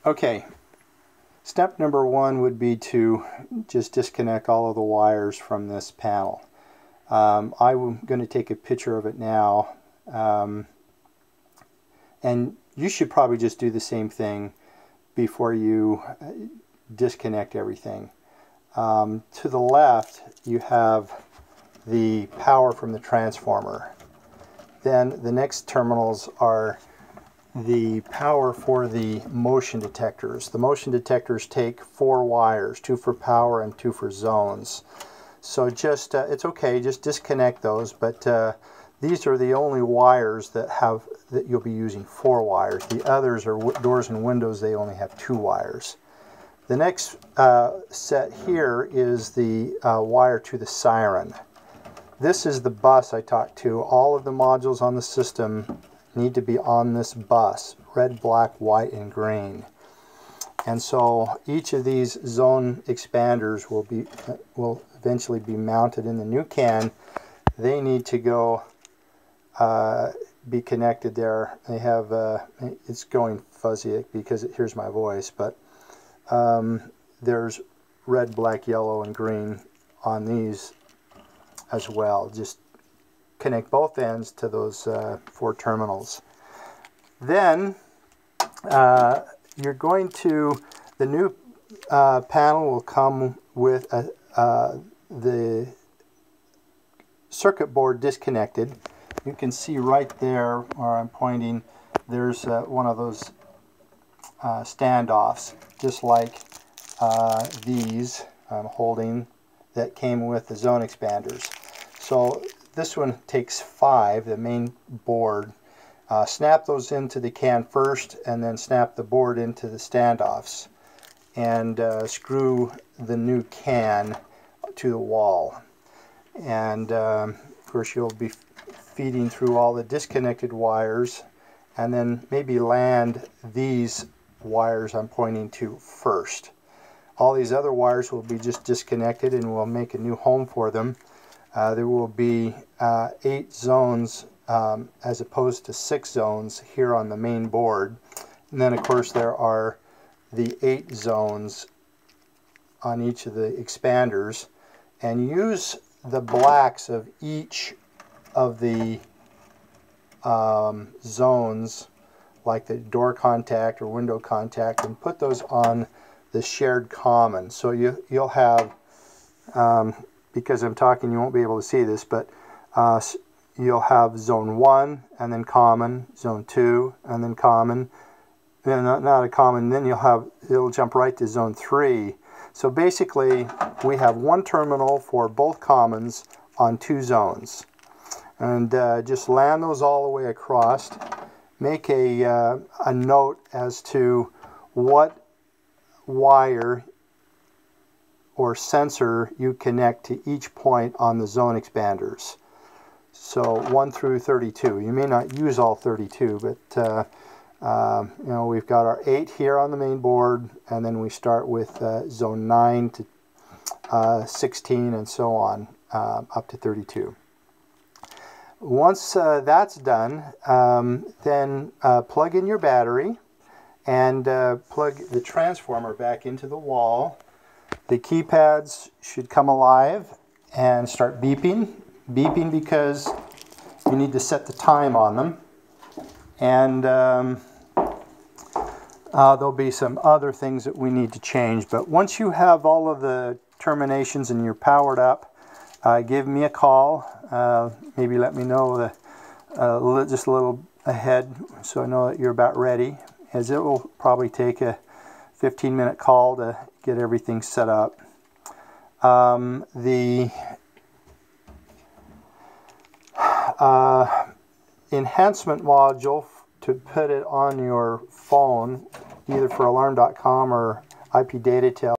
Okay, step number one would be to just disconnect all of the wires from this panel. I'm going to take a picture of it now, and you should probably just do the same thing before you disconnect everything. To the left you have the power from the transformer. Then the next terminals are the power for the motion detectors. The motion detectors take 4 wires, 2 for power and 2 for zones. So just it's okay, just disconnect those, but these are the only wires that you'll be using 4 wires. The others are doors and windows, they only have 2 wires. The next set here is the wire to the siren. This is the bus I talked to. All of the modules on the system need to be on this bus, red, black, white, and green. And so each of these zone expanders will eventually be mounted in the new can. They need to go be connected there. They have it's going fuzzy because here's my voice, but there's red, black, yellow, and green on these as well. Just connect both ends to those 4 terminals. Then you're going to, the new panel will come with the circuit board disconnected. You can see right there where I'm pointing, there's one of those standoffs, just like these I'm holding, that came with the zone expanders. So this one takes 5, the main board. Snap those into the can first, and then snap the board into the standoffs, and screw the new can to the wall. And of course you'll be feeding through all the disconnected wires, and then maybe land these wires I'm pointing to first. All these other wires will be just disconnected, and we'll make a new home for them. There will be 8 zones as opposed to 6 zones here on the main board. And then of course there are the 8 zones on each of the expanders. And use the blacks of each of the zones, like the door contact or window contact, and put those on the shared common. So you'll have, because I'm talking you won't be able to see this, but you'll have zone 1 and then common, zone 2 and then common, then not a common, then it'll jump right to zone 3. So basically we have 1 terminal for both commons on 2 zones. And just land those all the way across. Make a note as to what wire or sensor you connect to each point on the zone expanders. So 1 through 32. You may not use all 32, but you know, we've got our 8 here on the main board, and then we start with zone 9 to 16 and so on up to 32. Once that's done, then plug in your battery and plug the transformer back into the wall. The keypads should come alive and start beeping. Beeping because you need to set the time on them. And there'll be some other things that we need to change. But once you have all of the terminations and you're powered up, give me a call. Maybe let me know just a little ahead so I know that you're about ready, as it will probably take a 15-minute call to get everything set up. The enhancement module to put it on your phone, either for alarm.com or IP data